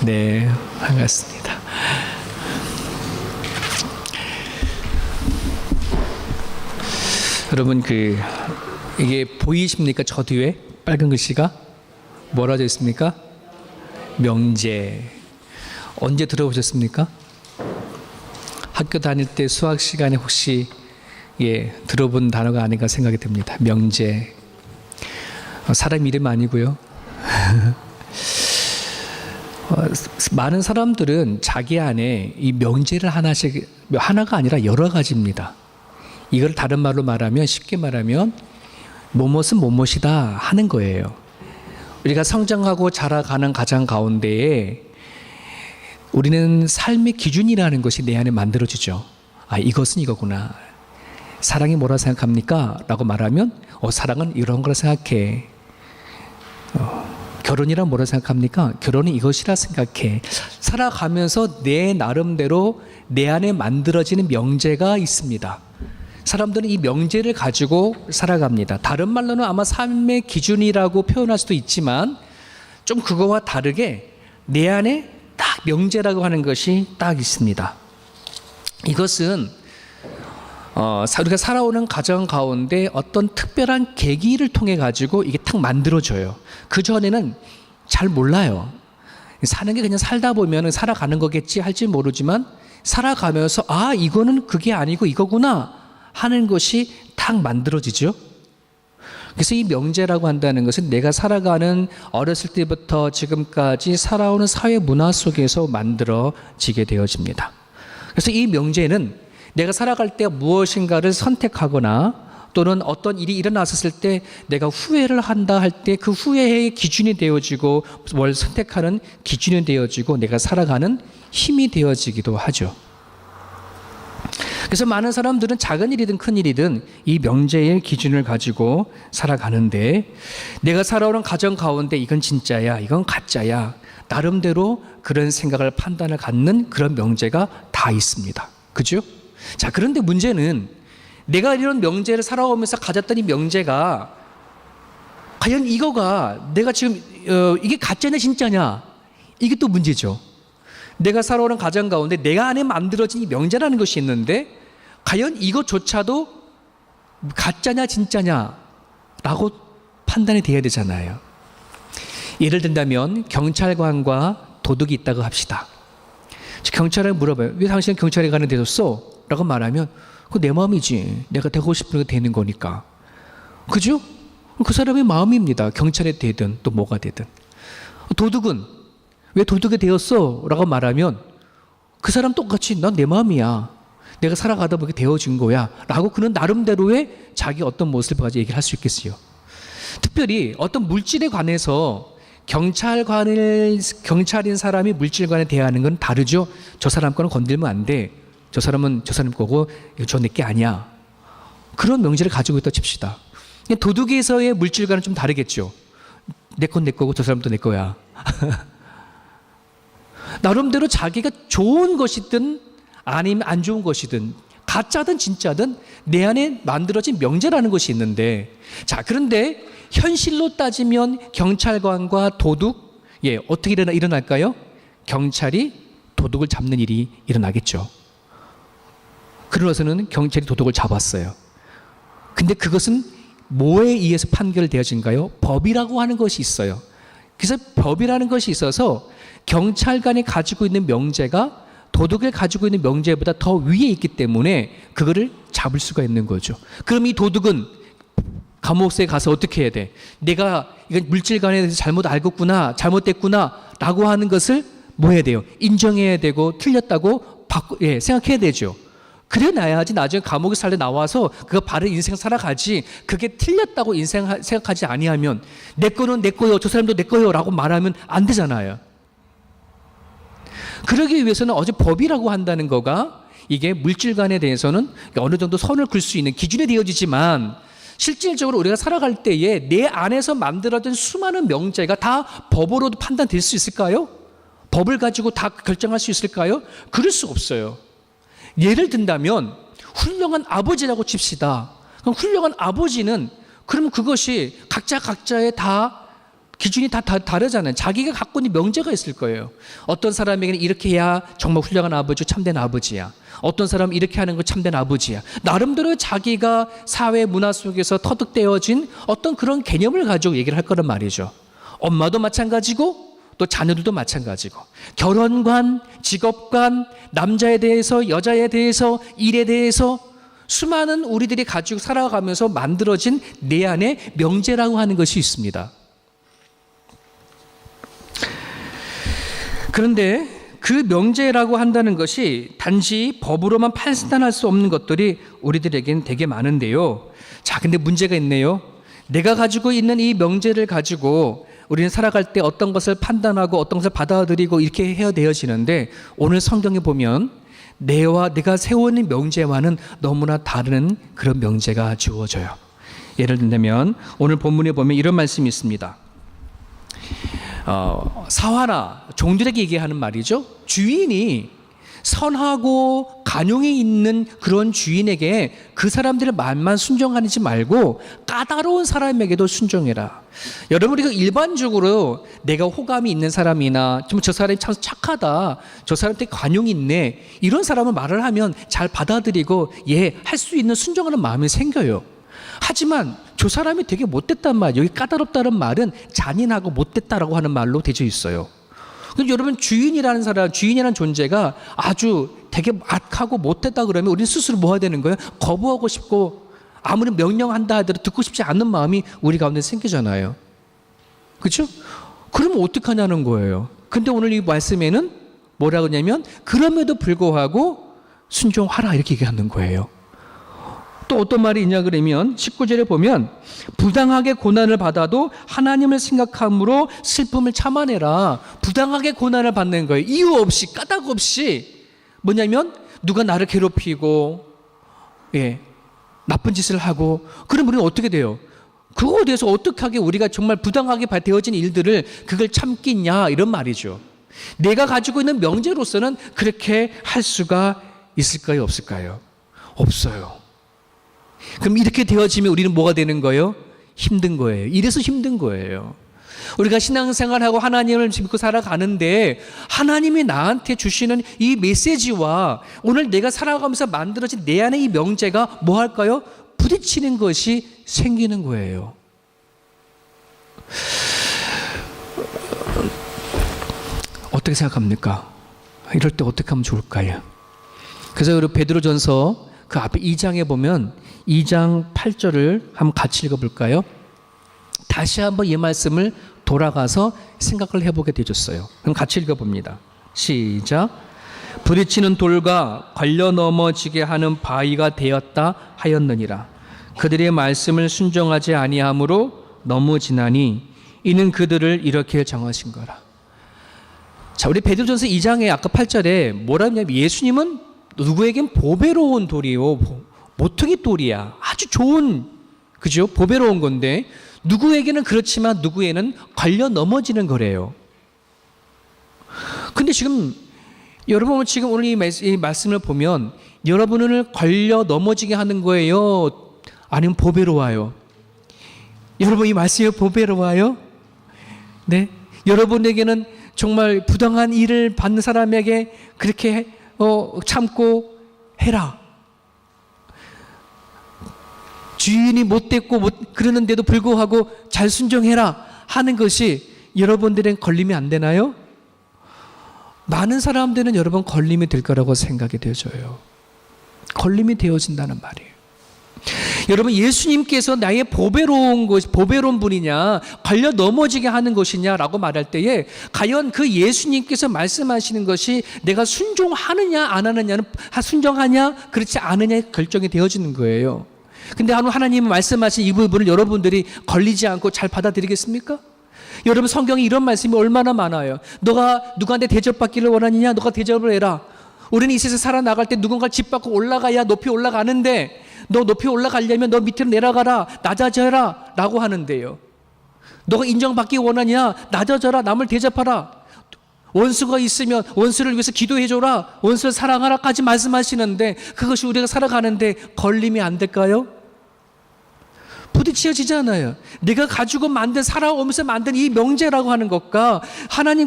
네, 반갑습니다. 여러분, 이게 보이십니까? 저 뒤에 빨간 글씨가 뭐라고 되어 있습니까? 명제. 언제 들어보셨습니까? 학교 다닐 때 수학 시간에 혹시 들어본 단어가 아닌가 생각이 듭니다. 명제. 사람 이름 아니고요. 많은 사람들은 자기 안에 이 명제를 하나가 아니라 여러 가지입니다. 이걸 다른 말로 말하면, 쉽게 말하면 뭐뭇은 뭐뭇이다 하는 거예요. 우리가 성장하고 자라가는 가정 가운데에 우리는 삶의 기준이라는 것이 내 안에 만들어지죠. 아, 이것은 이거구나. 사랑이 뭐라 생각합니까? 라고 말하면 사랑은 이런 거라 생각해. 결혼이란 뭐라 생각합니까? 결혼은 이것이라 생각해. 살아가면서 내 나름대로 내 안에 만들어지는 명제가 있습니다. 사람들은 이 명제를 가지고 살아갑니다. 다른 말로는 아마 삶의 기준이라고 표현할 수도 있지만 좀 그거와 다르게 내 안에 딱 명제라고 하는 것이 딱 있습니다. 이것은 우리가 살아오는 가정 가운데 어떤 특별한 계기를 통해 가지고 이게 딱 만들어져요. 그 전에는 잘 몰라요. 사는 게 그냥 살다 보면 살아가는 거겠지 할지 모르지만 살아가면서 이거는 그게 아니고 이거구나 하는 것이 딱 만들어지죠. 그래서 이 명제라고 한다는 것은 내가 살아가는 어렸을 때부터 지금까지 살아오는 사회 문화 속에서 만들어지게 되어집니다. 그래서 이 명제는 내가 살아갈 때 무엇인가를 선택하거나 또는 어떤 일이 일어났을 때 내가 후회를 한다 할 때 그 후회의 기준이 되어지고 뭘 선택하는 기준이 되어지고 내가 살아가는 힘이 되어지기도 하죠. 그래서 많은 사람들은 작은 일이든 큰 일이든 이 명제의 기준을 가지고 살아가는데 내가 살아오는 가정 가운데 이건 진짜야, 이건 가짜야 나름대로 그런 생각을 판단을 갖는 그런 명제가 다 있습니다. 그죠? 자, 그런데 문제는 내가 이런 명제를 살아오면서 가졌던 이 명제가 과연 이거가 내가 지금 이게 가짜냐 진짜냐 이게 또 문제죠. 내가 살아오는 가정 가운데 내가 안에 만들어진 이 명제라는 것이 있는데 과연 이것조차도 가짜냐 진짜냐 라고 판단이 돼야 되잖아요. 예를 든다면 경찰관과 도둑이 있다고 합시다. 경찰에 물어봐요. 왜 당신은 경찰에 가는 데 뒀어? 라고 말하면 그거 내 마음이지. 내가 되고 싶은 게 되는 거니까. 그죠? 그 사람의 마음입니다. 경찰에 되든 또 뭐가 되든. 도둑은 왜 도둑이 되었어? 라고 말하면 그 사람 똑같이 난 내 마음이야. 내가 살아가다 보게 되어진 거야. 라고 그는 나름대로의 자기 어떤 모습을 가지고 얘기를 할 수 있겠어요. 특별히 어떤 물질에 관해서 경찰인 사람이 물질관에 대하는 건 다르죠. 저 사람 거는 건들면 안 돼. 저 사람은 저 사람 거고 저 내 게 아니야. 그런 명제를 가지고 있다 칩시다. 도둑에서의 물질과는 좀 다르겠죠. 내 건 내 거고 저 사람도 내 거야. 나름대로 자기가 좋은 것이든 아니면 안 좋은 것이든 가짜든 진짜든 내 안에 만들어진 명제라는 것이 있는데 자, 그런데 현실로 따지면 경찰관과 도둑 어떻게 일어날까요? 경찰이 도둑을 잡는 일이 일어나겠죠. 그러고서는 경찰이 도둑을 잡았어요. 근데 그것은 뭐에 의해서 판결되어진가요? 법이라고 하는 것이 있어요. 그래서 법이라는 것이 있어서 경찰관이 가지고 있는 명제가 도둑을 가지고 있는 명제보다 더 위에 있기 때문에 그거를 잡을 수가 있는 거죠. 그럼 이 도둑은 감옥에 가서 어떻게 해야 돼? 내가 이건 물질관에 대해서 잘못 알겠구나, 잘못됐구나 라고 하는 것을 뭐 해야 돼요? 인정해야 되고 틀렸다고 생각해야 되죠. 그래 놔야지 나중에 감옥에 살때 나와서 그거 바른 인생 살아가지. 그게 틀렸다고 생각하지 아니하면 내 거는 내 거요, 저 사람도 내 거요 라고 말하면 안 되잖아요. 그러기 위해서는 어제 법이라고 한다는 거가 이게 물질관에 대해서는 어느 정도 선을 긋을 수 있는 기준이 되어지지만 실질적으로 우리가 살아갈 때에 내 안에서 만들어진 수많은 명제가 다 법으로도 판단될 수 있을까요? 법을 가지고 다 결정할 수 있을까요? 그럴 수 없어요. 예를 든다면 훌륭한 아버지라고 칩시다. 그럼 훌륭한 아버지는 그럼 그것이 각자의 다 기준이 다 다르잖아요. 자기가 갖고 있는 명제가 있을 거예요. 어떤 사람에게는 이렇게 해야 정말 훌륭한 아버지, 참된 아버지야. 어떤 사람은 이렇게 하는 거 참된 아버지야. 나름대로 자기가 사회 문화 속에서 터득되어진 어떤 그런 개념을 가지고 얘기를 할 거란 말이죠. 엄마도 마찬가지고 또 자녀들도 마찬가지고, 결혼관, 직업관, 남자에 대해서, 여자에 대해서, 일에 대해서 수많은 우리들이 가지고 살아가면서 만들어진 내 안에 명제라고 하는 것이 있습니다. 그런데 그 명제라고 한다는 것이 단지 법으로만 판단할 수 없는 것들이 우리들에게는 되게 많은데요. 자, 근데 문제가 있네요. 내가 가지고 있는 이 명제를 가지고 우리는 살아갈 때 어떤 것을 판단하고 어떤 것을 받아들이고 이렇게 해야 되어지는데, 오늘 성경에 보면 내가 세우는 명제와는 너무나 다른 그런 명제가 주어져요. 예를 들면 오늘 본문에 보면 이런 말씀이 있습니다. 사화나 종들에게 얘기하는 말이죠. 주인이 선하고 간용이 있는 그런 주인에게 그 사람들의 말만 순종하지 말고 까다로운 사람에게도 순종해라. 여러분, 우리가 일반적으로 내가 호감이 있는 사람이나 좀 저 사람이 참 착하다, 저 사람한테 관용이 있네, 이런 사람을 말을 하면 잘 받아들이고 할 수 있는 순종하는 마음이 생겨요. 하지만 저 사람이 되게 못됐단 말, 여기 까다롭다는 말은 잔인하고 못됐다라고 하는 말로 되어 있어요. 근데 여러분, 주인이라는 사람, 주인이라는 존재가 아주 되게 악하고 못됐다 그러면 우리는 스스로 뭐 해야 되는 거예요? 거부하고 싶고, 아무리 명령한다 하더라도 듣고 싶지 않는 마음이 우리 가운데 생기잖아요. 그렇죠? 그러면 어떡하냐는 거예요. 근데 오늘 이 말씀에는 뭐라 그러냐면 그럼에도 불구하고 순종하라 이렇게 얘기하는 거예요. 또 어떤 말이 있냐 그러면 19절에 보면 부당하게 고난을 받아도 하나님을 생각함으로 슬픔을 참아내라. 부당하게 고난을 받는 거예요. 이유 없이, 까닭 없이. 뭐냐면 누가 나를 괴롭히고 나쁜 짓을 하고, 그럼 우리는 어떻게 돼요? 그거에 대해서 어떻게 하게 우리가 정말 부당하게 되어진 일들을 그걸 참겠냐, 이런 말이죠. 내가 가지고 있는 명제로서는 그렇게 할 수가 있을까요, 없을까요? 없어요. 그럼 이렇게 되어지면 우리는 뭐가 되는 거예요? 힘든 거예요. 이래서 힘든 거예요. 우리가 신앙생활하고 하나님을 믿고 살아가는데 하나님이 나한테 주시는 이 메시지와 오늘 내가 살아가면서 만들어진 내 안의 이 명제가 뭐 할까요? 부딪히는 것이 생기는 거예요. 어떻게 생각합니까? 이럴 때 어떻게 하면 좋을까요? 그래서 우리 베드로전서 그 앞에 2장에 보면 2장 8절을 한번 같이 읽어볼까요? 다시 한번 이 말씀을 돌아가서 생각을 해보게 되었어요. 그럼 같이 읽어봅니다. 시작. 부딪히는 돌과 걸려 넘어지게 하는 바위가 되었다 하였느니라. 그들의 말씀을 순종하지 아니하므로 넘어지나니 이는 그들을 이렇게 정하신 거라. 자, 우리 베드로전서 2장에 아까 8절에 뭐라 하냐면 예수님은 누구에겐 보배로운 돌이요, 모퉁이 돌이야. 아주 좋은, 그죠? 보배로운 건데 누구에게는 그렇지만 누구에는 걸려 넘어지는 거래요. 근데 지금 여러분, 지금 오늘 이 말씀을 보면 여러분을 걸려 넘어지게 하는 거예요, 아니면 보배로워요? 여러분, 이 말씀이 보배로워요? 네? 여러분에게는 정말 부당한 일을 받는 사람에게 그렇게 참고 해라. 주인이 못됐고 그러는데도 불구하고 잘 순종해라 하는 것이 여러분들은 걸림이 안 되나요? 많은 사람들은 여러분 걸림이 될 거라고 생각이 되어져요. 걸림이 되어진다는 말이에요. 여러분, 예수님께서 나의 보배로운 분이냐, 걸려 넘어지게 하는 것이냐라고 말할 때에 과연 그 예수님께서 말씀하시는 것이 내가 순종하느냐 안 하느냐는, 순종하냐 그렇지 않느냐에 결정이 되어지는 거예요. 근데 하나님은 말씀하신 이 부분을 여러분들이 걸리지 않고 잘 받아들이겠습니까? 여러분, 성경에 이런 말씀이 얼마나 많아요. 너가 누구한테 대접받기를 원하느냐, 너가 대접을 해라. 우리는 이 세상에 살아나갈 때 누군가 짓밟고 올라가야 높이 올라가는데, 너 높이 올라가려면 너 밑으로 내려가라, 낮아져라 라고 하는데요. 너가 인정받기 원하냐, 낮아져라, 남을 대접하라. 원수가 있으면 원수를 위해서 기도해줘라, 원수를 사랑하라까지 말씀하시는데 그것이 우리가 살아가는데 걸림이 안 될까요? 부딪혀지잖아요. 내가 가지고 살아오면서 만든 이 명제라고 하는 것과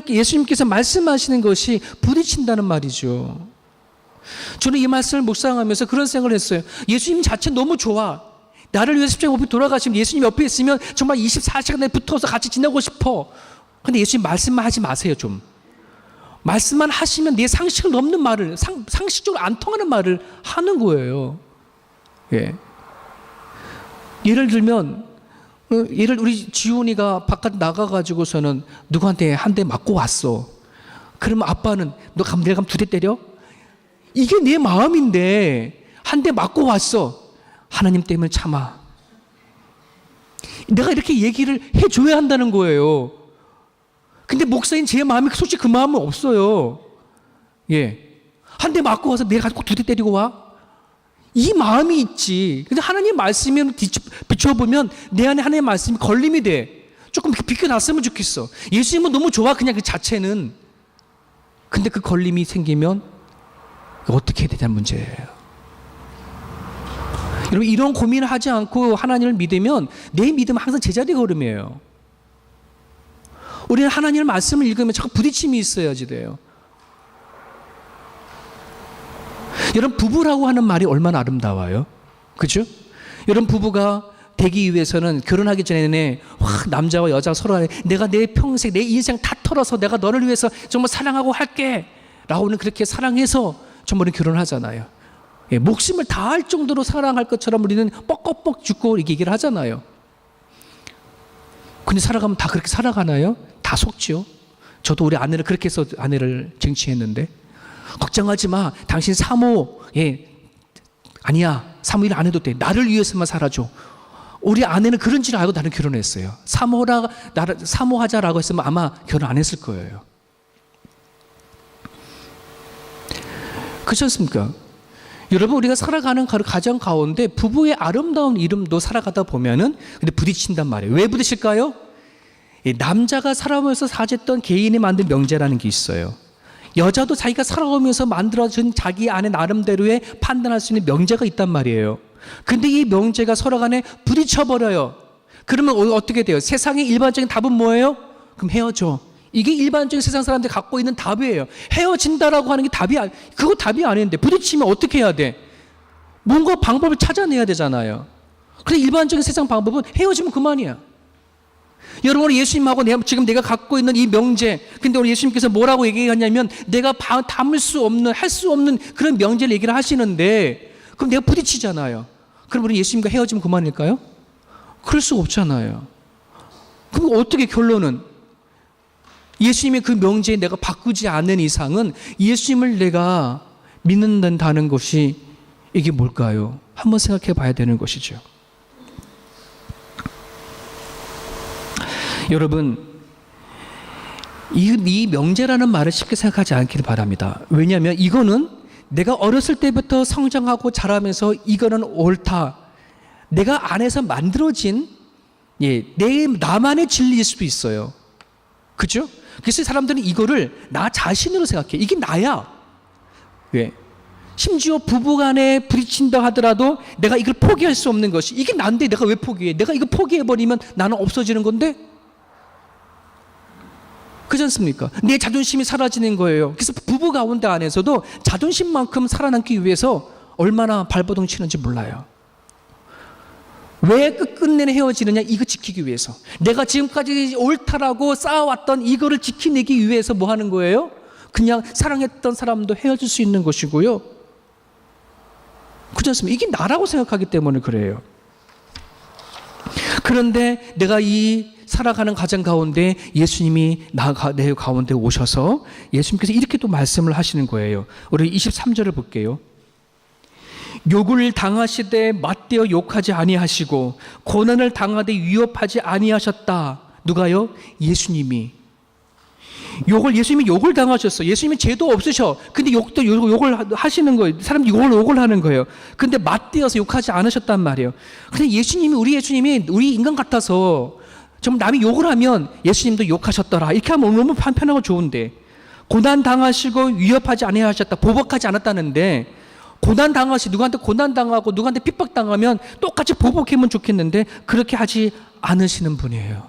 예수님께서 말씀하시는 것이 부딪힌다는 말이죠. 저는 이 말씀을 묵상하면서 그런 생각을 했어요. 예수님 자체 너무 좋아. 나를 위해서 십자가 못 돌아가시면 예수님 옆에 있으면 정말 24시간 내에 붙어서 같이 지내고 싶어. 근데 예수님 말씀만 하지 마세요, 좀. 말씀만 하시면 내 상식을 넘는 말을, 상식적으로 안 통하는 말을 하는 거예요. 예. 예를 들면, 우리 지훈이가 바깥 나가가지고서는 누구한테 한 대 맞고 왔어. 그러면 아빠는 너 내가 가면 2대 때려? 이게 내 마음인데, 한 대 맞고 왔어. 하나님 때문에 참아. 내가 이렇게 얘기를 해줘야 한다는 거예요. 근데 목사인 제 마음이 솔직히 그 마음은 없어요. 예. 한 대 맞고 와서 내가 꼭 2대 때리고 와? 이 마음이 있지. 근데 하나님 말씀을 비춰보면 내 안에 하나님의 말씀이 걸림이 돼. 조금 비켜놨으면 좋겠어. 예수님은 너무 좋아, 그냥 그 자체는. 근데 그 걸림이 생기면 어떻게 해야 되냐는 문제예요. 여러분, 이런 고민을 하지 않고 하나님을 믿으면 내 믿음은 항상 제자리 걸음이에요. 우리는 하나님의 말씀을 읽으면 자꾸 부딪힘이 있어야지 돼요. 여러분, 부부라고 하는 말이 얼마나 아름다워요. 그죠? 여러분, 부부가 되기 위해서는 결혼하기 전에는 남자와 여자 서로 내가 내 평생, 내 인생 다 털어서 내가 너를 위해서 정말 사랑하고 할게 라고는 그렇게 사랑해서 정말 결혼하잖아요. 예, 목숨을 다할 정도로 사랑할 것처럼 우리는 뻑뻑뻑 죽고 이렇게 얘기를 하잖아요. 근데 살아가면 다 그렇게 살아가나요? 다 속지요. 저도 우리 아내를 그렇게 해서 아내를 쟁취했는데, 걱정하지 마. 당신 사모, 아니야. 사모 일 안 해도 돼. 나를 위해서만 살아줘. 우리 아내는 그런 줄 알고 나는 결혼했어요. 사모하자라고 했으면 아마 결혼 안 했을 거예요. 그렇지 않습니까? 여러분, 우리가 살아가는 가정 가운데 부부의 아름다운 이름도 살아가다 보면은 근데 부딪힌단 말이에요. 왜 부딪힐까요? 남자가 살아오면서 사줬던 개인이 만든 명제라는 게 있어요. 여자도 자기가 살아오면서 만들어진 자기 안에 나름대로의 판단할 수 있는 명제가 있단 말이에요. 근데 이 명제가 서로 간에 부딪혀버려요. 그러면 어떻게 돼요? 세상의 일반적인 답은 뭐예요? 그럼 헤어져. 이게 일반적인 세상 사람들이 갖고 있는 답이에요. 헤어진다라고 하는 게 그거 답이 아닌데 부딪히면 어떻게 해야 돼? 뭔가 방법을 찾아내야 되잖아요. 그런데 일반적인 세상 방법은 헤어지면 그만이야. 여러분, 예수님하고 지금 내가 갖고 있는 이 명제, 근데 우리 예수님께서 뭐라고 얘기하냐면 내가 담을 수 없는, 할 수 없는 그런 명제를 얘기를 하시는데, 그럼 내가 부딪히잖아요. 그럼 우리 예수님과 헤어지면 그만일까요? 그럴 수가 없잖아요. 그럼 어떻게 결론은? 예수님의 그 명제에 내가 바꾸지 않는 이상은 예수님을 내가 믿는다는 것이 이게 뭘까요? 한번 생각해 봐야 되는 것이죠. 여러분, 이 명제라는 말을 쉽게 생각하지 않기를 바랍니다. 왜냐하면 이거는 내가 어렸을 때부터 성장하고 자라면서 이거는 옳다. 내가 안에서 만들어진 나만의 진리일 수도 있어요. 그죠? 그래서 사람들은 이거를 나 자신으로 생각해. 이게 나야. 왜? 심지어 부부간에 부딪힌다 하더라도 내가 이걸 포기할 수 없는 것이 이게 난데 내가 왜 포기해? 내가 이거 포기해버리면 나는 없어지는 건데? 그렇지 않습니까? 내 자존심이 사라지는 거예요. 그래서 부부 가운데 안에서도 자존심만큼 살아남기 위해서 얼마나 발버둥 치는지 몰라요. 왜 끝끝내는 헤어지느냐? 이거 지키기 위해서. 내가 지금까지 옳다라고 쌓아왔던 이거를 지키내기 위해서 뭐 하는 거예요? 그냥 사랑했던 사람도 헤어질 수 있는 것이고요. 그렇지 않습니까? 이게 나라고 생각하기 때문에 그래요. 그런데 내가 이 살아가는 가정 가운데 예수님이 내 가운데 오셔서 예수님께서 이렇게 또 말씀을 하시는 거예요. 우리 23절을 볼게요. 욕을 당하시되 맞대어 욕하지 아니하시고 고난을 당하되 위협하지 아니하셨다. 누가요? 예수님이. 예수님이 욕을 당하셨어. 예수님이 죄도 없으셔. 근데 욕을 하시는 거예요. 사람들이 욕을 하는 거예요. 근데 맞대어서 욕하지 않으셨단 말이에요. 근데 우리 예수님이 우리 인간 같아서 좀 남이 욕을 하면 예수님도 욕하셨더라. 이렇게 하면 너무 편하고 좋은데 고난 당하시고 위협하지 아니하셨다. 보복하지 않았다는데 고난 당하시 누구한테 고난 당하고 누구한테 핍박 당하면 똑같이 보복하면 좋겠는데 그렇게 하지 않으시는 분이에요.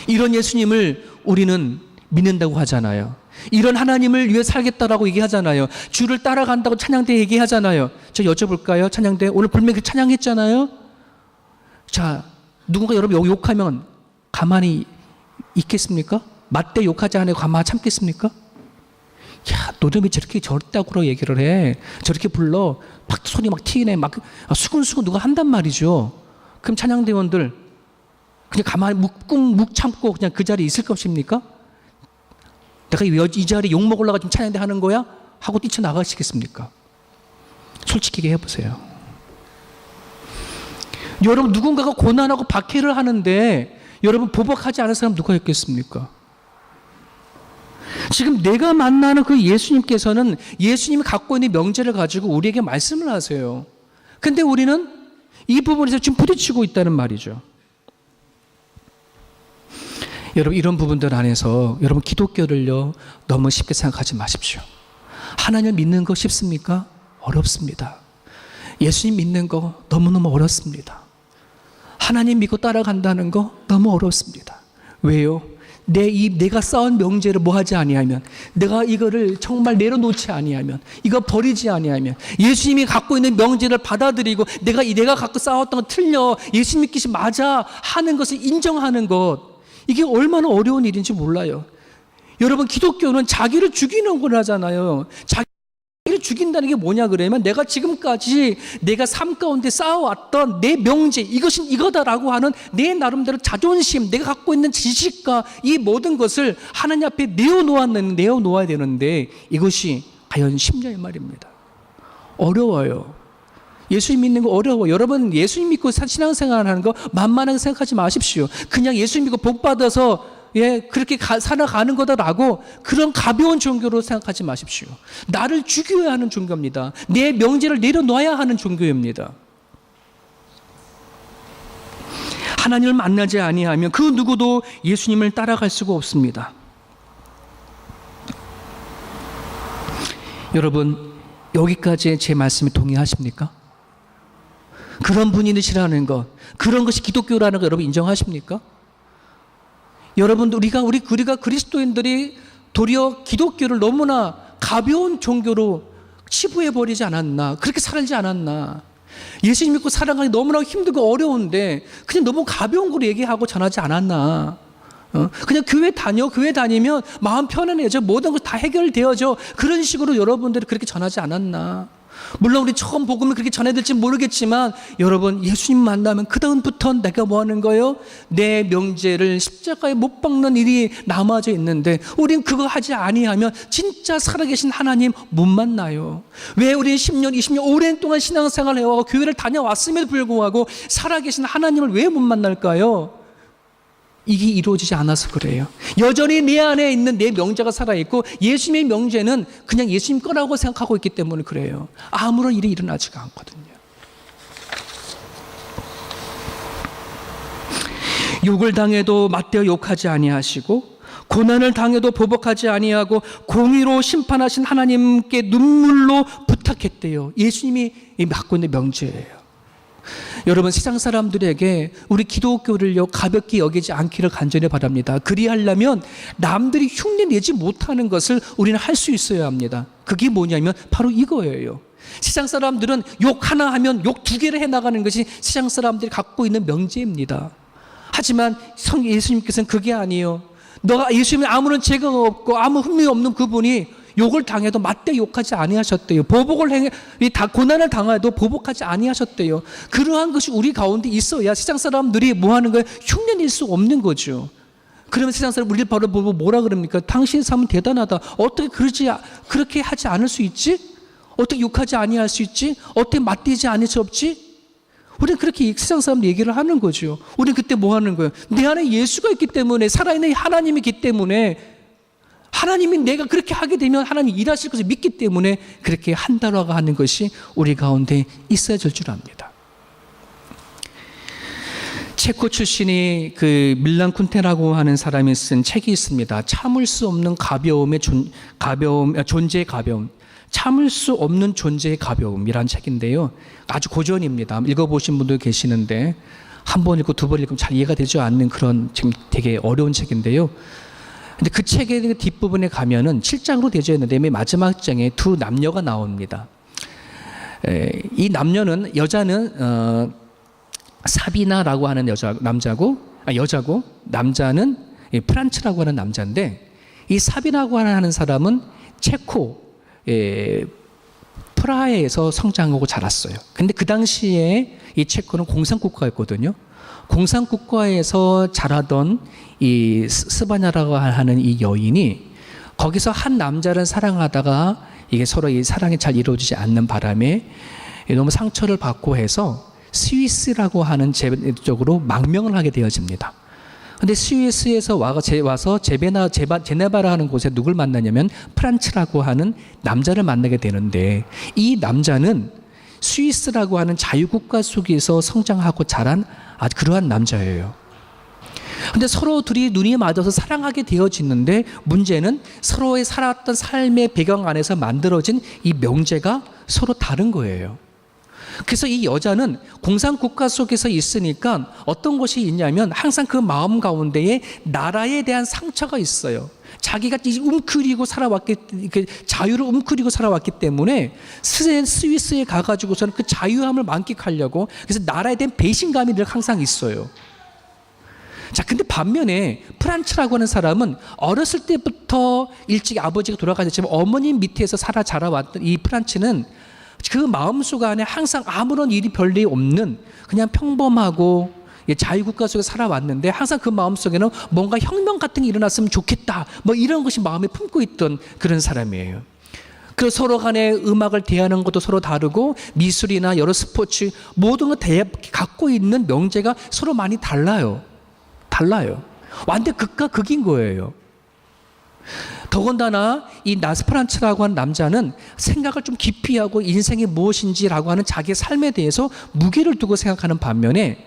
이런 예수님을 우리는 믿는다고 하잖아요. 이런 하나님을 위해 살겠다라고 얘기하잖아요. 주를 따라간다고 찬양대 얘기하잖아요. 저 여쭤볼까요? 찬양대 오늘 분명히 찬양했잖아요. 자, 누군가 여러분 욕하면 가만히 있겠습니까? 맞대 욕하지 않아요. 가만히 참겠습니까? 야, 너놈이 저렇게 저랬다고 얘기를 해. 저렇게 불러. 막 손이 막 튀네. 막 수근수근 누가 한단 말이죠. 그럼 찬양대원들 그냥 가만히 묵 참고 그냥 그 자리에 있을 것입니까? 내가 이 자리에 욕 먹으려고 지금 찬양대 하는 거야? 하고 뛰쳐나가시겠습니까? 솔직하게 해보세요. 여러분 누군가가 고난하고 박해를 하는데 여러분 보복하지 않은 사람 누가 있겠습니까? 지금 내가 만나는 그 예수님께서는 예수님이 갖고 있는 명제를 가지고 우리에게 말씀을 하세요. 근데 우리는 이 부분에서 지금 부딪히고 있다는 말이죠. 여러분 이런 부분들 안에서 여러분 기독교를요 너무 쉽게 생각하지 마십시오. 하나님을 믿는 거 쉽습니까? 어렵습니다. 예수님 믿는 거 너무너무 어렵습니다. 하나님 믿고 따라간다는 거 너무 어렵습니다. 왜요? 내가 쌓은 명제를 뭐 하지 아니하면, 내가 이거를 정말 내려놓지 아니하면, 이거 버리지 아니하면, 예수님이 갖고 있는 명제를 받아들이고 내가 갖고 쌓았던 거 틀려, 예수님 믿기 맞아 하는 것을 인정하는 것, 이게 얼마나 어려운 일인지 몰라요. 여러분 기독교는 자기를 죽이는 걸 하잖아요. 자기를 죽인다는 게 뭐냐 그러면 내가 지금까지 내가 삶 가운데 쌓아왔던 내 명제 이것은 이거다라고 하는 내 나름대로 자존심, 내가 갖고 있는 지식과 이 모든 것을 하나님 앞에 내어놓아야 되는데 이것이 과연 쉽냐 이 말입니다. 어려워요. 예수님 믿는 거 어려워. 여러분 예수님 믿고 신앙생활하는 거 만만하게 생각하지 마십시오. 그냥 예수님 믿고 복 받아서 그렇게 살아가는 거다라고 그런 가벼운 종교로 생각하지 마십시오. 나를 죽여야 하는 종교입니다. 내 명제를 내려놔야 하는 종교입니다. 하나님을 만나지 아니하면 그 누구도 예수님을 따라갈 수가 없습니다. 여러분 여기까지 제 말씀에 동의하십니까? 그런 분이 싫어하는 것, 그런 것이 기독교라는 거 여러분 인정하십니까? 여러분 우리가 그리스도인들이 도리어 기독교를 너무나 가벼운 종교로 치부해버리지 않았나, 그렇게 살지 않았나. 예수님 믿고 살아가기 너무나 힘들고 어려운데 그냥 너무 가벼운 거로 얘기하고 전하지 않았나. 그냥 교회 다니면 마음 편안해져, 모든 것 다 해결되어져, 그런 식으로 여러분들이 그렇게 전하지 않았나. 물론 우리 처음 복음을 그렇게 전해야 될지 모르겠지만 여러분 예수님 만나면 그 다음부터 내가 뭐 하는 거예요? 내 명제를 십자가에 못 박는 일이 남아져 있는데 우린 그거 하지 아니하면 진짜 살아계신 하나님 못 만나요. 왜 우리 10년 20년 오랜 동안 신앙생활을 해와서 교회를 다녀왔음에도 불구하고 살아계신 하나님을 왜 못 만날까요? 이게 이루어지지 않아서 그래요. 여전히 내 안에 있는 내 명제가 살아있고 예수님의 명제는 그냥 예수님 거라고 생각하고 있기 때문에 그래요. 아무런 일이 일어나지가 않거든요. 욕을 당해도 맞대어 욕하지 아니하시고 고난을 당해도 보복하지 아니하고 공의로 심판하신 하나님께 눈물로 부탁했대요. 예수님이 갖고 있는 명제예요. 여러분 세상 사람들에게 우리 기독교를요 가볍게 여기지 않기를 간절히 바랍니다. 그리하려면 남들이 흉내내지 못하는 것을 우리는 할 수 있어야 합니다. 그게 뭐냐면 바로 이거예요. 세상 사람들은 욕 하나 하면 욕 두 개를 해나가는 것이 세상 사람들이 갖고 있는 명제입니다. 하지만 예수님께서는 그게 아니에요. 너가 예수님이 아무런 죄가 없고 아무 흠이 없는 그분이 욕을 당해도 맞대 욕하지 아니하셨대요. 고난을 당해도 보복하지 아니하셨대요. 그러한 것이 우리 가운데 있어야 세상 사람들이 뭐 하는 거예요? 흉내낼 수 없는 거죠. 그러면 세상 사람 우리를 바로 보고 뭐라 그럽니까? 당신의 삶은 대단하다. 어떻게 그렇게 하지 않을 수 있지? 어떻게 욕하지 아니할 수 있지? 어떻게 맞대지 않을 수 없지? 우리는 그렇게 세상 사람들 얘기를 하는 거죠. 우리는 그때 뭐 하는 거예요? 내 안에 예수가 있기 때문에, 살아있는 하나님이 있기 때문에, 하나님이 내가 그렇게 하게 되면 하나님 일하실 것을 믿기 때문에 그렇게 한다라고 하는 것이 우리 가운데 있어야 될 줄 압니다. 체코 출신이 그 밀란 쿤테라고 하는 사람이 쓴 책이 있습니다. 참을 수 없는 존재의 가벼움. 참을 수 없는 존재의 가벼움이란 책인데요. 아주 고전입니다. 읽어보신 분도 계시는데 한 번 읽고 두 번 읽으면 잘 이해가 되지 않는 그런 지금 되게 어려운 책인데요. 근데 그 책의 뒷부분에 가면은 7장으로 되어 있는데 맨 마지막 장에 두 남녀가 나옵니다. 이 남녀는 여자는 사비나라고 하는 여자고 남자는 프란츠라고 하는 남자인데 이 사비나라고 하는 사람은 체코 프라하에서 성장하고 자랐어요. 근데 그 당시에 이 체코는 공산국가였거든요. 공산국가에서 자라던 이 스바냐라고 하는 이 여인이 거기서 한 남자를 사랑하다가 이게 서로 이 사랑이 잘 이루어지지 않는 바람에 너무 상처를 받고 해서 스위스라고 하는 쪽으로 망명을 하게 되어집니다. 근데 스위스에서 와서 제네바라 하는 곳에 누굴 만나냐면 프란츠라고 하는 남자를 만나게 되는데 이 남자는 스위스라고 하는 자유국가 속에서 성장하고 자란 아주 그러한 남자예요. 근데 서로 둘이 눈이 맞아서 사랑하게 되어지는데 문제는 서로의 살았던 삶의 배경 안에서 만들어진 이 명제가 서로 다른 거예요. 그래서 이 여자는 공산국가 속에서 있으니까 어떤 것이 있냐면 항상 그 마음 가운데에 나라에 대한 상처가 있어요. 자기가 움크리고 살아왔기, 자유를 움크리고 살아왔기 때문에 스위스에 가가지고서는 그 자유함을 만끽하려고 그래서 나라에 대한 배신감이 늘 항상 있어요. 자, 근데 반면에 프란츠라고 하는 사람은 어렸을 때부터 일찍 아버지가 돌아가셨지만 어머님 밑에서 살아 자라왔던 이 프란츠는 그 마음속 안에 항상 아무런 일이 별일 없는 그냥 평범하고 자유국가 속에 살아왔는데 항상 그 마음속에는 뭔가 혁명 같은 게 일어났으면 좋겠다 뭐 이런 것이 마음에 품고 있던 그런 사람이에요. 그 서로 간에 음악을 대하는 것도 서로 다르고 미술이나 여러 스포츠 모든 걸 갖고 있는 명제가 서로 많이 달라요. 완전 극과 극인 거예요. 더군다나 이 나스프란츠라고 하는 남자는 생각을 좀 깊이 하고 인생이 무엇인지라고 하는 자기의 삶에 대해서 무게를 두고 생각하는 반면에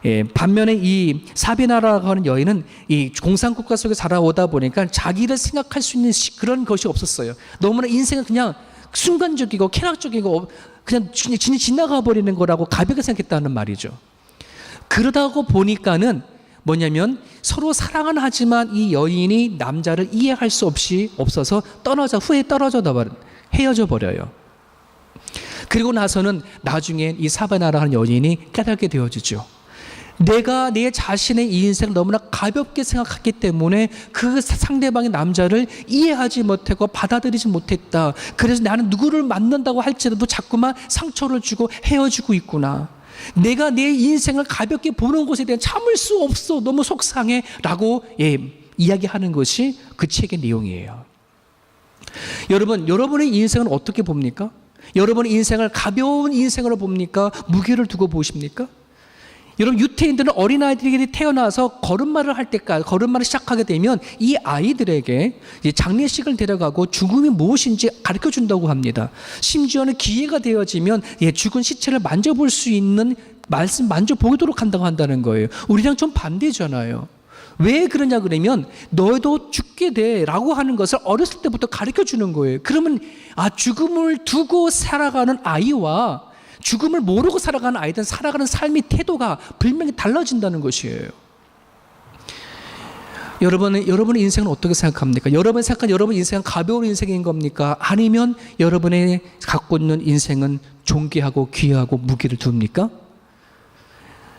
이 사비나라고 하는 여인은 이 공산국가 속에 살아오다 보니까 자기를 생각할 수 있는 그런 것이 없었어요. 너무나 인생은 그냥 순간적이고 쾌락적이고 그냥 지나가 버리는 거라고 가볍게 생각했다는 말이죠. 그러다고 보니까는 뭐냐면 서로 사랑은 하지만 이 여인이 남자를 이해할 수 없어서 후에 헤어져 버려요. 그리고 나서는 나중에 이 사바나라는 여인이 깨닫게 되어지죠. 내가 내 자신의 이 인생을 너무나 가볍게 생각했기 때문에 그 상대방의 남자를 이해하지 못하고 받아들이지 못했다. 그래서 나는 누구를 만난다고 할지라도 자꾸만 상처를 주고 헤어지고 있구나. 내가 내 인생을 가볍게 보는 것에 대한 참을 수 없어. 너무 속상해. 라고 이야기하는 것이 그 책의 내용이에요. 여러분의 인생은 어떻게 봅니까? 여러분의 인생을 가벼운 인생으로 봅니까? 무게를 두고 보십니까? 여러분 유태인들은 어린아이들이 태어나서 걸음마를 시작하게 되면 이 아이들에게 장례식을 데려가고 죽음이 무엇인지 가르쳐준다고 합니다. 심지어는 기회가 되어지면 죽은 시체를 만져볼 수 있는 만져보도록 한다는 거예요. 우리랑 좀 반대잖아요. 왜 그러냐 그러면 너도 죽게 돼 라고 하는 것을 어렸을 때부터 가르쳐주는 거예요. 그러면 죽음을 두고 살아가는 아이와 죽음을 모르고 살아가는 아이들은 살아가는 삶의 태도가 분명히 달라진다는 것이에요. 여러분의 인생은 어떻게 생각합니까? 여러분이 생각한 여러분 인생은 가벼운 인생인 겁니까? 아니면 여러분의 갖고 있는 인생은 존귀하고 귀하고 무게를 둡니까?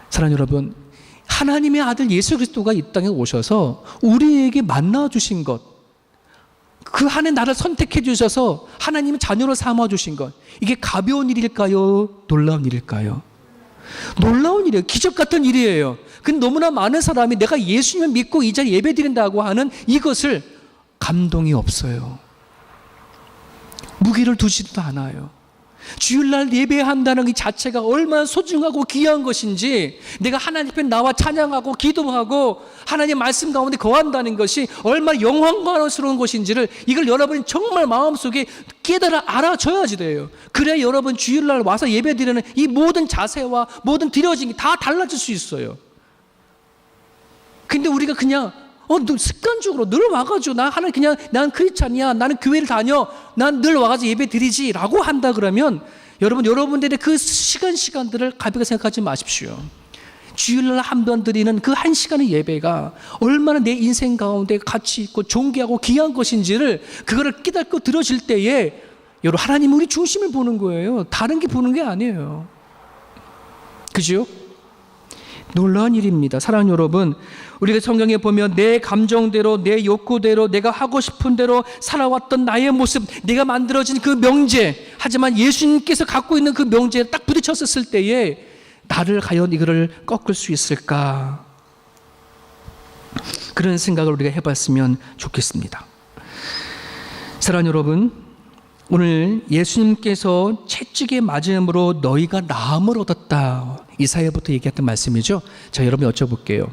사랑하는 여러분, 하나님의 아들 예수 그리스도가 이 땅에 오셔서 우리에게 만나주신 것, 그 안에 나를 선택해 주셔서 하나님은 자녀로 삼아 주신 것, 이게 가벼운 일일까요? 놀라운 일일까요? 놀라운 일이에요. 기적 같은 일이에요. 근데 너무나 많은 사람이 내가 예수님을 믿고 이 자리에 예배드린다고 하는 이것을 감동이 없어요. 무게를 두지도 않아요. 주일날 예배한다는 이 자체가 얼마나 소중하고 귀한 것인지, 내가 하나님 앞에 나와 찬양하고 기도하고 하나님 말씀 가운데 거한다는 것이 얼마나 영광스러운 것인지를 이걸 여러분이 정말 마음속에 깨달아 알아줘야지 돼요. 그래야 여러분 주일날 와서 예배드리는 이 모든 자세와 모든 드려진 게 다 달라질 수 있어요. 근데 우리가 그냥 늘 습관적으로 늘 와가지고 나 하나 그냥 난 크리스찬이야. 나는 교회를 다녀. 난 늘 와가지고 예배 드리지라고 한다 그러면 여러분들의 그 시간들을 가볍게 생각하지 마십시오. 주일날 한 번 드리는 그 한 시간의 예배가 얼마나 내 인생 가운데 가치 있고 존귀하고 귀한 것인지를 그거를 깨닫고 들어질 때에 여러분 하나님은 우리 중심을 보는 거예요. 다른 게 보는 게 아니에요. 그죠? 놀라운 일입니다. 사랑하는 여러분, 우리가 성경에 보면 내 감정대로 내 욕구대로 내가 하고 싶은 대로 살아왔던 나의 모습, 내가 만들어진 그 명제, 하지만 예수님께서 갖고 있는 그 명제에 딱 부딪혔을 때에 나를 과연 이거를 꺾을 수 있을까? 그런 생각을 우리가 해봤으면 좋겠습니다. 사랑하는 여러분, 오늘 예수님께서 채찍에 맞음으로 너희가 나음을 얻었다. 이사야부터 얘기했던 말씀이죠. 자, 여러분 여쭤볼게요.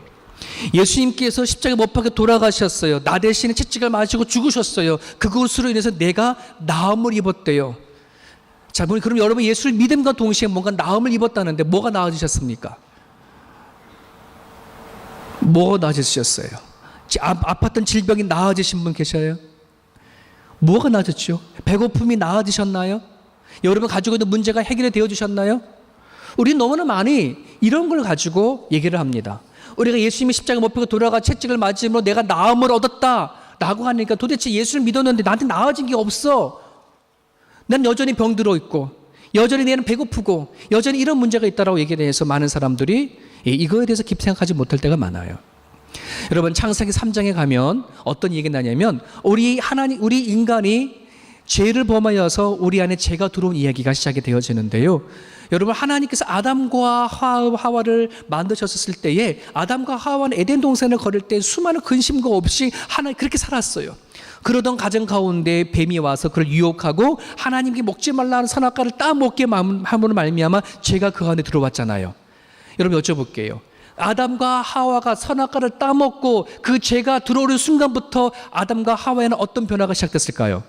예수님께서 십자가에 못 박혀 돌아가셨어요. 나 대신에 채찍을 맞으시고 죽으셨어요. 그것으로 인해서 내가 나음을 입었대요. 자, 그럼 여러분 예수를 믿음과 동시에 뭔가 나음을 입었다는데 뭐가 나아지셨습니까? 뭐가 나아지셨어요? 아팠던 질병이 나아지신 분 계셔요? 뭐가 나아졌죠? 배고픔이 나아지셨나요? 여러분 가지고 있는 문제가 해결이 되어주셨나요? 우리는 너무나 많이 이런 걸 가지고 얘기를 합니다. 우리가 예수님이 십자가 못 박혀 돌아가 채찍을 맞음으로 내가 나음을 얻었다 라고 하니까 도대체 예수를 믿었는데 나한테 나아진 게 없어. 난 여전히 병들어 있고 여전히 내는 배고프고 여전히 이런 문제가 있다라고 얘기를 해서 많은 사람들이 이거에 대해서 깊이 생각하지 못할 때가 많아요. 여러분 창세기 3장에 가면 어떤 얘기가 나냐면 우리 인간이 죄를 범하여서 우리 안에 죄가 들어온 이야기가 시작이 되어지는데요. 여러분 하나님께서 아담과 하와를 만드셨을 때에 아담과 하와는 에덴 동산을 걸을 때 수많은 근심과 없이 하나님 그렇게 살았어요. 그러던 가정 가운데 뱀이 와서 그를 유혹하고 하나님께 먹지 말라는 선악과를 따먹게 함으로 말미암아 죄가 그 안에 들어왔잖아요. 여러분 여쭤볼게요. 아담과 하와가 선악과를 따먹고 그 죄가 들어오는 순간부터 아담과 하와에는 어떤 변화가 시작됐을까요?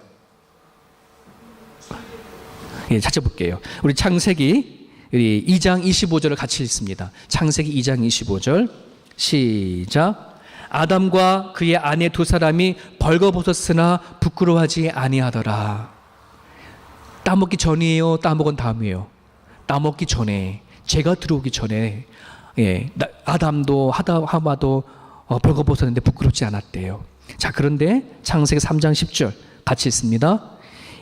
찾아볼게요. 우리 창세기 2장 25절을 같이 읽습니다. 창세기 2장 25절 시작. 아담과 그의 아내 두 사람이 벌거벗었으나 부끄러워하지 아니하더라. 따먹기 전이에요? 따먹은 다음이에요? 따먹기 전에, 죄가 들어오기 전에 아담도 하와도 벌거벗었는데 부끄럽지 않았대요. 자, 그런데 창세기 3장 10절 같이 읽습니다.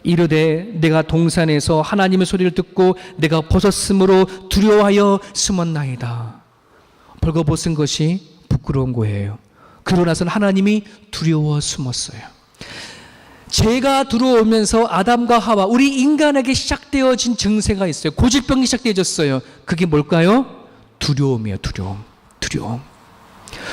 이르되 내가 동산에서 하나님의 소리를 듣고 내가 벗었으므로 두려워하여 숨었나이다. 벌거벗은 것이 부끄러운 거예요. 그러고 나서는 하나님이 두려워 숨었어요. 죄가 들어오면서 아담과 하와 우리 인간에게 시작되어진 증세가 있어요. 고질병이 시작되어졌어요. 그게 뭘까요? 두려움이에요. 두려움.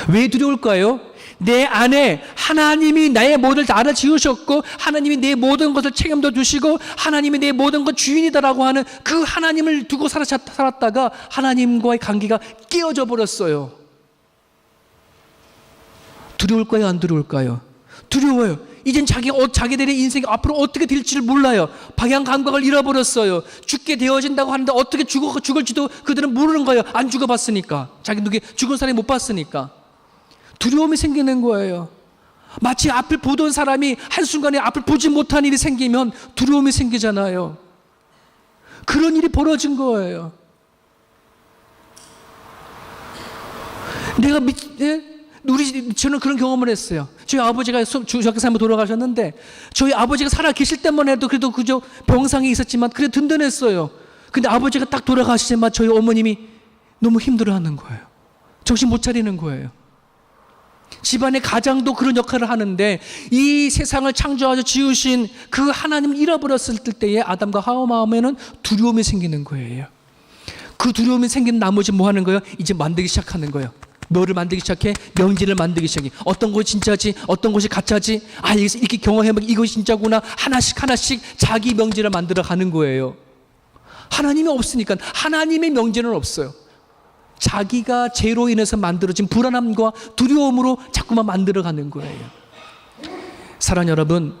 왜 두려울까요? 내 안에 하나님이 나의 모든 나를 지으셨고 하나님이 내 모든 것을 책임져 주시고 하나님이 내 모든 것 주인이다라고 하는 그 하나님을 두고 살았다가 하나님과의 관계가 깨어져 버렸어요. 두려울까요? 안 두려울까요? 두려워요. 이젠 자기들의 인생이 앞으로 어떻게 될지를 몰라요. 방향 감각을 잃어버렸어요. 죽게 되어진다고 하는데 어떻게 죽을지도 그들은 모르는 거예요. 안 죽어봤으니까. 자기 죽은 사람이 못 봤으니까. 두려움이 생기는 거예요. 마치 앞을 보던 사람이 한순간에 앞을 보지 못한 일이 생기면 두려움이 생기잖아요. 그런 일이 벌어진 거예요. 저는 그런 경험을 했어요. 저희 아버지가 주석기 사람으로 돌아가셨는데 저희 아버지가 살아 계실 때만 해도 그래도 그저 병상에 있었지만 그래도 든든했어요. 근데 아버지가 딱 돌아가시자마자 저희 어머님이 너무 힘들어하는 거예요. 정신 못 차리는 거예요. 집안의 가장도 그런 역할을 하는데 이 세상을 창조하셔 지으신 그 하나님을 잃어버렸을 때에 아담과 하와 마음에는 두려움이 생기는 거예요. 그 두려움이 생긴 나머지 뭐 하는 거예요? 이제 만들기 시작하는 거예요. 뭐를 만들기 시작해? 명제를 만들기 시작해. 어떤 것이 진짜지? 어떤 것이 가짜지? 여기서 이렇게 경험해보면 이것이 진짜구나. 하나씩 자기 명제를 만들어 가는 거예요. 하나님이 없으니까 하나님의 명제는 없어요. 자기가 죄로 인해서 만들어진 불안함과 두려움으로 자꾸만 만들어가는 거예요. 사랑하는 여러분,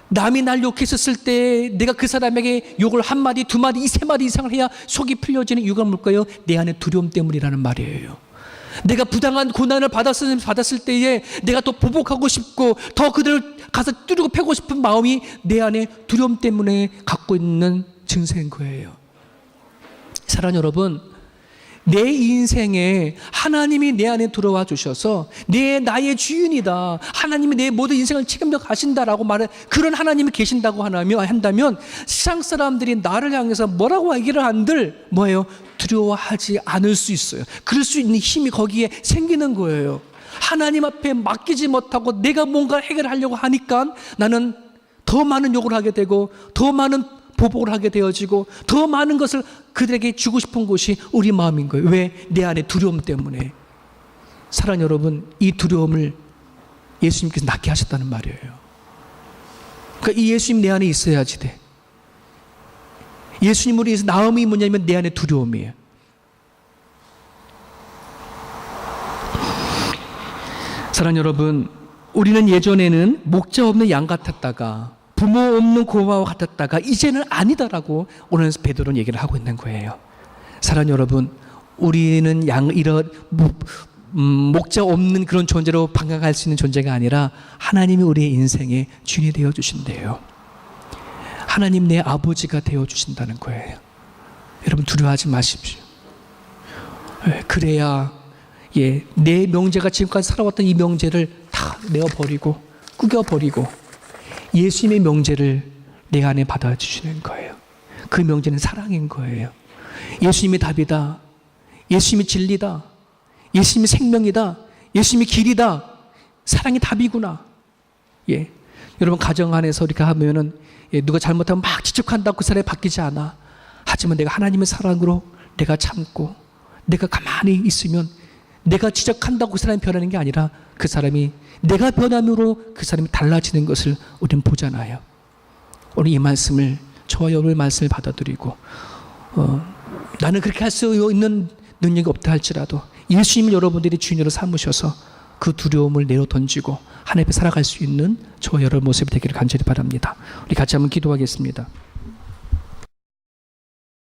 남이 날 욕했었을 때 내가 그 사람에게 욕을 한 마디, 두 마디, 세 마디 이상을 해야 속이 풀려지는 이유가 뭘까요? 내 안에 두려움 때문이라는 말이에요. 내가 부당한 고난을 받았을 때에 내가 더 보복하고 싶고 더 그들을 가서 뚜르고 패고 싶은 마음이 내 안에 두려움 때문에 갖고 있는 증세인 거예요. 사랑하는 여러분, 내 인생에 하나님이 내 안에 들어와 주셔서 나의 주인이다, 하나님이 내 모든 인생을 책임져 가신다라고 말해, 그런 하나님이 계신다고 한다면 세상 사람들이 나를 향해서 뭐라고 얘기를 한들 뭐예요? 두려워하지 않을 수 있어요. 그럴 수 있는 힘이 거기에 생기는 거예요. 하나님 앞에 맡기지 못하고 내가 뭔가 해결하려고 하니까 나는 더 많은 욕을 하게 되고 더 많은 보복을 하게 되어지고 더 많은 것을 그들에게 주고 싶은 것이 우리 마음인 거예요. 왜? 내 안에 두려움 때문에. 사랑하는 여러분, 이 두려움을 예수님께서 낫게 하셨다는 말이에요. 그러니까 이 예수님 내 안에 있어야지 돼. 예수님으로 인해서 나음이 뭐냐면 내 안에 두려움이에요. 사랑하는 여러분, 우리는 예전에는 목자 없는 양 같았다가 부모 없는 고아와 같았다가 이제는 아니다라고 오늘 베드로는 얘기를 하고 있는 거예요. 사랑하는 여러분, 우리는 이런 목자 없는 그런 존재로 방황할 수 있는 존재가 아니라 하나님이 우리의 인생의 주인이 되어 주신대요. 하나님 내 아버지가 되어 주신다는 거예요. 여러분 두려워하지 마십시오. 그래야 내 명제가 지금까지 살아왔던 이 명제를 다 내어버리고 꾸겨버리고 예수님의 명제를 내 안에 받아주시는 거예요. 그 명제는 사랑인 거예요. 예수님이 답이다, 예수님이 진리다, 예수님이 생명이다, 예수님이 길이다, 사랑이 답이구나. 여러분 가정 안에서 이렇게 하면은 누가 잘못하면 막 지적한다고 그 사람이 바뀌지 않아. 하지만 내가 하나님의 사랑으로 내가 참고 내가 가만히 있으면 내가 지적한다고 그 사람이 변하는 게 아니라 그 사람이 내가 변함으로 그 사람이 달라지는 것을 우리는 보잖아요. 오늘 이 말씀을, 저와 여러분의 말씀을 받아들이고 나는 그렇게 할 수 있는 능력이 없다 할지라도 예수님을 여러분들이 주인으로 삼으셔서 그 두려움을 내어 던지고 하나님 앞에 살아갈 수 있는 저와 여러분 모습이 되기를 간절히 바랍니다. 우리 같이 한번 기도하겠습니다.